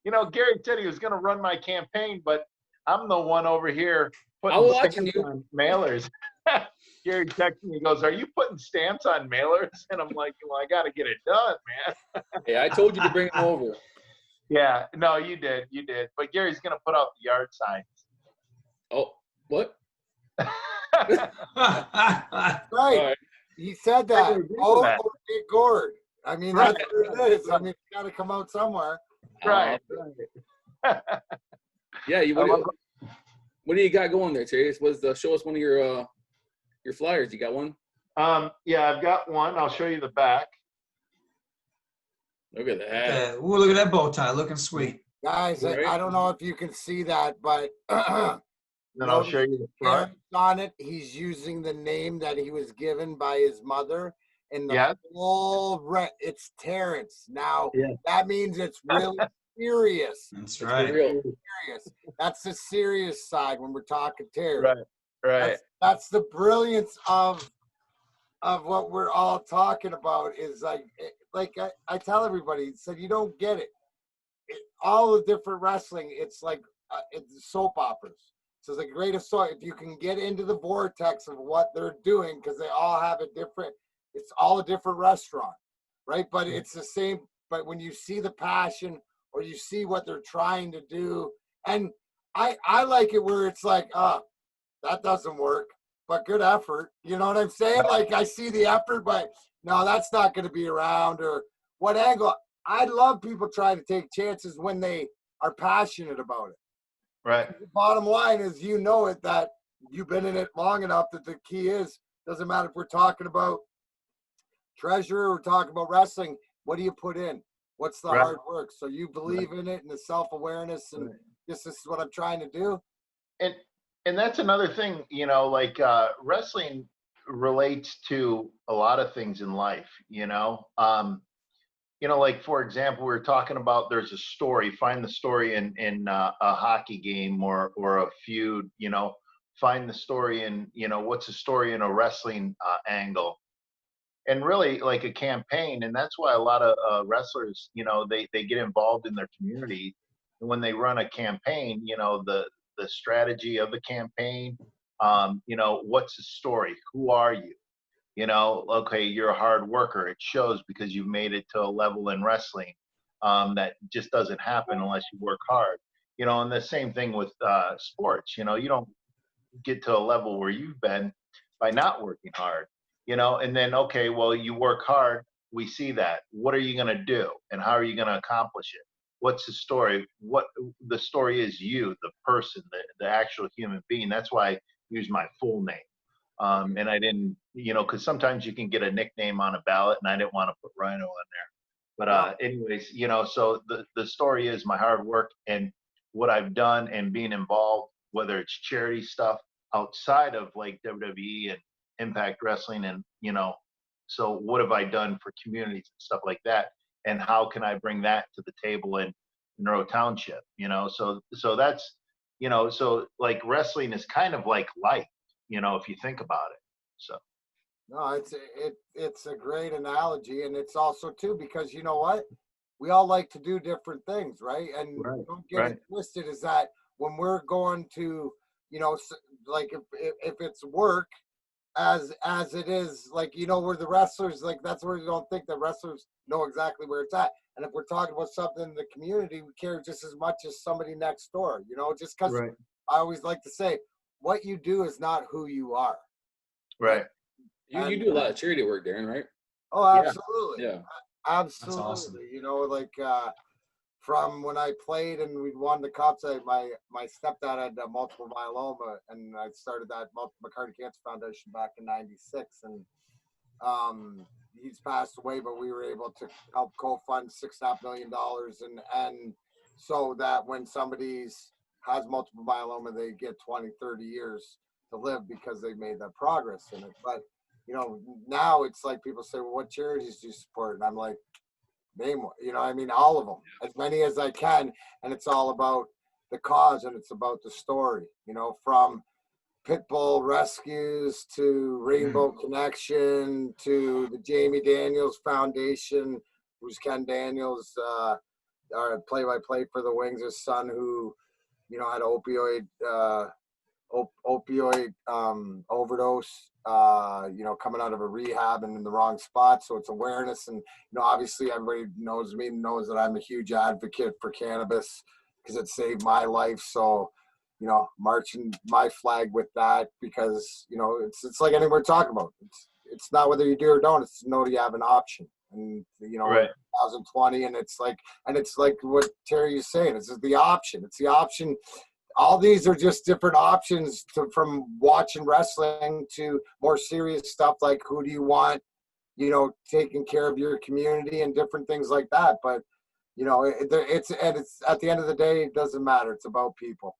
You know, Gary said he was going to run my campaign, but I'm the one over here putting stamps on mailers. Gary texted me, he goes, "Are you putting stamps on mailers?" And I'm like, well, I got to get it done, man. Hey, I told you to bring them over. Yeah, no, you did. But Gary's going to put out the yard signs. Oh, what? Right. He said that. Get gored. I mean, that's what it is. I mean, it's got to come out somewhere. Right. Yeah. What do you got going there, Terry? Show us one of your flyers. You got one? Yeah, I've got one. I'll show you the back. Look at that. Yeah. Ooh, look at that bow tie, looking sweet. Guys, I don't know if you can see that, but Then I'll show you the front. on it, he's using the name that he was given by his mother. And the it's Terrence. Now, that means it's really serious. That's right. Real. Serious. That's the serious side when we're talking Terry. Right. That's the brilliance of what we're all talking about is like I tell everybody, said you don't get it. All the different wrestling, it's like it's soap operas. So it's the greatest story. If you can get into the vortex of what they're doing, because they all have it's all a different restaurant, right? But it's the same. But when you see the passion or you see what they're trying to do, and I like it where it's like, that doesn't work, but good effort. You know what I'm saying? Like I see the effort, but no, that's not going to be around or what angle. I love people trying to take chances when they are passionate about it. Right. The bottom line is, that you've been in it long enough that the key is, doesn't matter if we're talking about treasure or talking about wrestling, what do you put in? What's the hard work? So you believe in it and the self-awareness and this is what I'm trying to do. And that's another thing, wrestling relates to a lot of things in life, like, for example, we were talking about there's a story, find the story in a hockey game or a feud, find the story in, what's the story in a wrestling angle. And really like a campaign. And that's why a lot of wrestlers, they get involved in their community. And when they run a campaign, the strategy of the campaign, what's the story? Who are you? Okay, you're a hard worker. It shows because you've made it to a level in wrestling that just doesn't happen unless you work hard. And the same thing with sports. You don't get to a level where you've been by not working hard. And then, okay, well, you work hard. We see that. What are you going to do? And how are you going to accomplish it? What's the story? What the story is you, the person, the actual human being. That's why I use my full name. And I didn't, because sometimes you can get a nickname on a ballot, and I didn't want to put Rhino on there. But anyways, so the story is my hard work and what I've done and being involved, whether it's charity stuff outside of like WWE and Impact Wrestling, and so what have I done for communities and stuff like that, and how can I bring that to the table in Monroe Township? So that's so like wrestling is kind of like life. If you think about it. So no, it's a great analogy, and it's also too because you know what, we all like to do different things, right? And don't get it twisted, is that when we're going to like if it's work as it is, like where the wrestlers, like that's where you don't think the wrestlers know exactly where it's at. And if we're talking about something in the community, we care just as much as somebody next door, just because I always like to say, what you do is not who you are. Right. You do a lot of charity work, Darren, right? Oh, absolutely. Yeah. Absolutely. That's awesome. From when I played and we'd won the cups, my stepdad had multiple myeloma, and I started that Multiple Myocardial Cancer Foundation back in '96, and he's passed away, but we were able to help co-fund $6.5 million, and so that when somebody's has multiple myeloma, they get 20, 30 years to live because they made that progress in it. But, now it's like people say, well, what charities do you support? And I'm like, name one, all of them, as many as I can. And it's all about the cause and it's about the story, from Pitbull Rescues to Rainbow Connection to the Jamie Daniels Foundation, who's Ken Daniels, play-by-play for the Wings, his son who, had opioid overdose, coming out of a rehab and in the wrong spot. So it's awareness. And, obviously everybody knows me, knows that I'm a huge advocate for cannabis because it saved my life. So, marching my flag with that because, it's like anything we're talking about. it's not whether you do or don't. It's to know that you have an option. And Right. 2020, and it's like what Terry is saying. It's the option. It's the option. All these are just different options from watching wrestling to more serious stuff like who do you want, taking care of your community and different things like that. But it's at the end of the day, it doesn't matter. It's about people,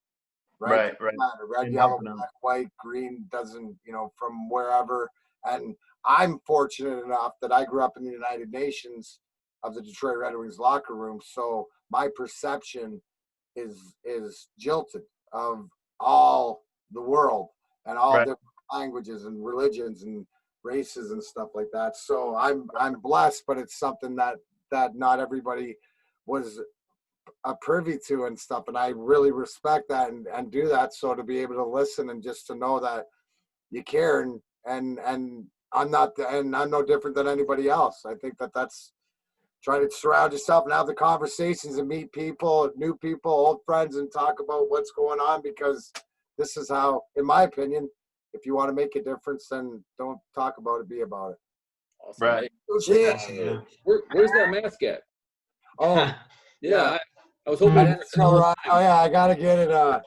right? It doesn't matter. Red, yellow, black, white, green, doesn't from wherever. And I'm fortunate enough that I grew up in the United Nations of the Detroit Red Wings locker room, so my perception is jilted of all the world and all different languages and religions and races and stuff like that. So I'm blessed, but it's something that not everybody was privy to and stuff, and I really respect that and do that. So to be able to listen and just to know that you care and I'm no different than anybody else. I think that's trying to surround yourself and have the conversations and meet people, new people, old friends, and talk about what's going on, because this is how, in my opinion, if you want to make a difference, then don't talk about it, be about it. Awesome. Right. Yeah. Where's that mask at? Oh, yeah. I was hoping. I gotta get it.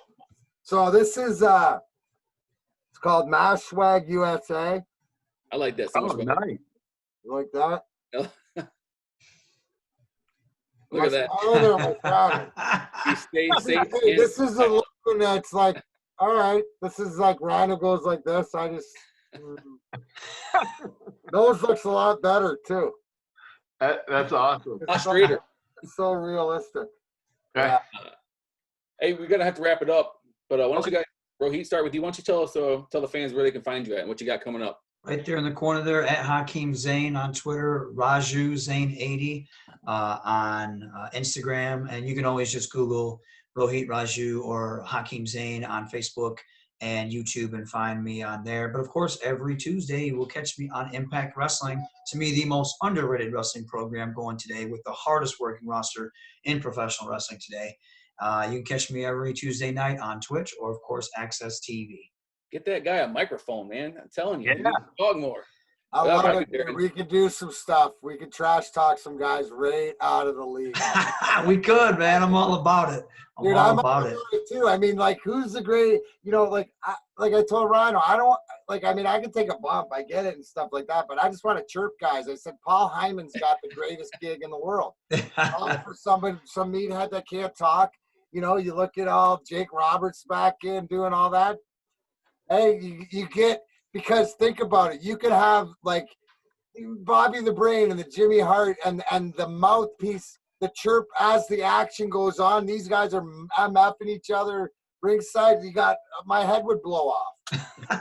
So this is it's called Mash Swag USA. I like that so much better. Nice. You like that? Look at that. Oh, there, my God. He stayed safe. Hey, this is a look that's like, all right, this is like Rhino goes like this. I just Nose looks a lot better too. That's awesome. Not straighter. It's so realistic. Okay. Yeah. Hey, we're gonna have to wrap it up. But why don't you guys, Rohit, start with you. Why don't you tell the fans where they can find you at and what you got coming up? Right there in the corner there, at Hakeem Zain on Twitter, Raju Zain80 on Instagram, and you can always just Google Rohit Raju or Hakeem Zain on Facebook and YouTube and find me on there. But of course, every Tuesday you will catch me on Impact Wrestling, to me the most underrated wrestling program going today, with the hardest working roster in professional wrestling today. You can catch me every Tuesday night on Twitch or, of course, Access TV. Get that guy a microphone, man. I'm telling you. Yeah. You need to talk more. I love it. We could do some stuff. We could trash talk some guys right out of the league. We could, man. I'm all about it. I'm all about it too. I mean, like, who's the great? Like I told Rhino, I don't like. I mean, I can take a bump. I get it and stuff like that. But I just want to chirp guys. I said Paul Hyman's got the greatest gig in the world. For some meathead that can't talk. You look at all Jake Roberts back in doing all that. Hey, you get, because think about it. You could have like Bobby the Brain and the Jimmy Hart and the mouthpiece, the chirp as the action goes on. These guys are MFing each other ringside. My head would blow off.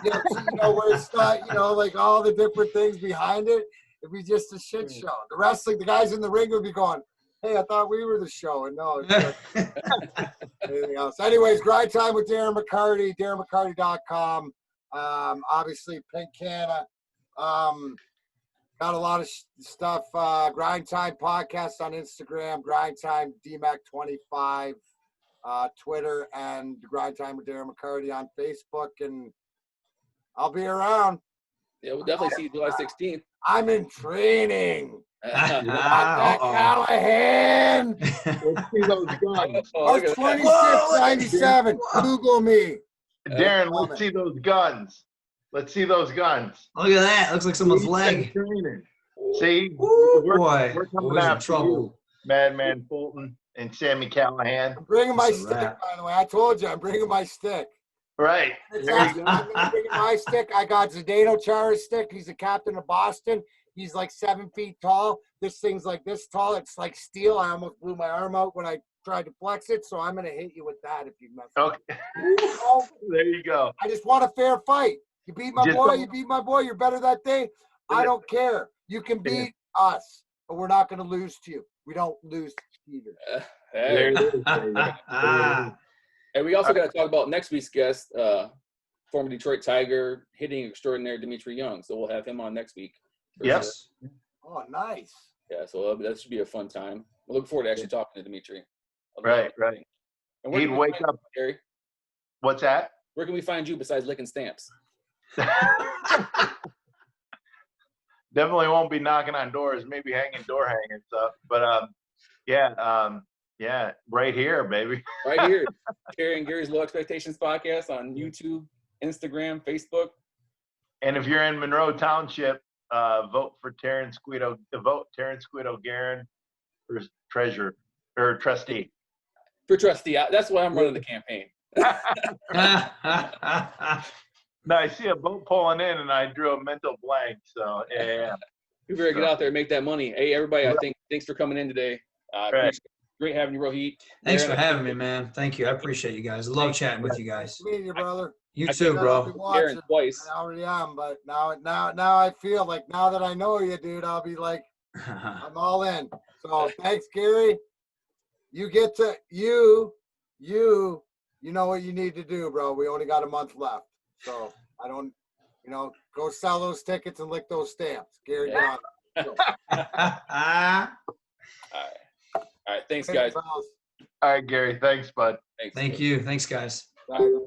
Where it's not, like all the different things behind it. It'd be just a shit show. The wrestling, the guys in the ring would be going, hey, I thought we were the show. And no, it's anything else. Anyways, Grind Time with Darren McCarty, DarrenMcCarty.com. Obviously, Pink Canna. Got a lot of stuff. Grind Time Podcast on Instagram, Grind Time DMAC25, Twitter, and Grind Time with Darren McCarty on Facebook. And I'll be around. Yeah, we'll definitely see you July 16th. I'm in training. Callahan. Let's see those guns. Or 2697. Google me. Darren, let's see those guns. Let's see those guns. Look at that. Looks like someone's leg. See? Ooh, We're coming after trouble. you, Madman Fulton and Sammy Callahan. I'm bringing my stick, by the way. I told you, I'm bringing my stick. Right. I'm bringing my stick. I got Zdeno Chara's stick. He's the captain of Boston. He's like 7 feet tall. This thing's like this tall. It's like steel. I almost blew my arm out when I tried to flex it. So I'm going to hit you with that if you mess up. Okay. There you go. I just want a fair fight. You beat my boy. You beat my boy. You're better that day. I don't care. You can beat us, but we're not going to lose to you. We don't lose to either. There it is. And we also got to talk about next week's guest, former Detroit Tiger, hitting extraordinaire Dimitri Young. So we'll have him on next week. Yes. Sure. Oh, nice. Yeah, so that should be a fun time. I look forward to actually talking to Dimitri. Right. And He'd wake up. Gary? What's that? Where can we find you besides licking stamps? definitely won't be knocking on doors, maybe hanging door hangers up. But yeah, right here, baby. Right here. Terry and Gary's Low Expectations podcast on YouTube, Instagram, Facebook. And if you're in Monroe Township, vote for Terrence Guido. Vote Terrence Guido Guerin for treasurer or trustee. For trustee. That's why I'm running the campaign. No, I see a boat pulling in, and I drew a mental blank. So yeah. You better get out there and make that money. Hey, everybody! Thanks for coming in today. Right. Great having you, Rohit. Thanks for having me, man. Thank you. I appreciate you guys. I love chatting with you guys. Meeting you, brother. You too, bro. Darren twice. I already am, but now I feel like now that I know you, dude, I'll be like, I'm all in. So thanks, Gary. You get to you know what you need to do, bro. We only got a month left, so I don't, go sell those tickets and lick those stamps, Gary. Yeah. Get on. All right. Thanks, guys. All right, Gary. Thanks, bud. Thanks. Thank you. Thanks, guys. Bye.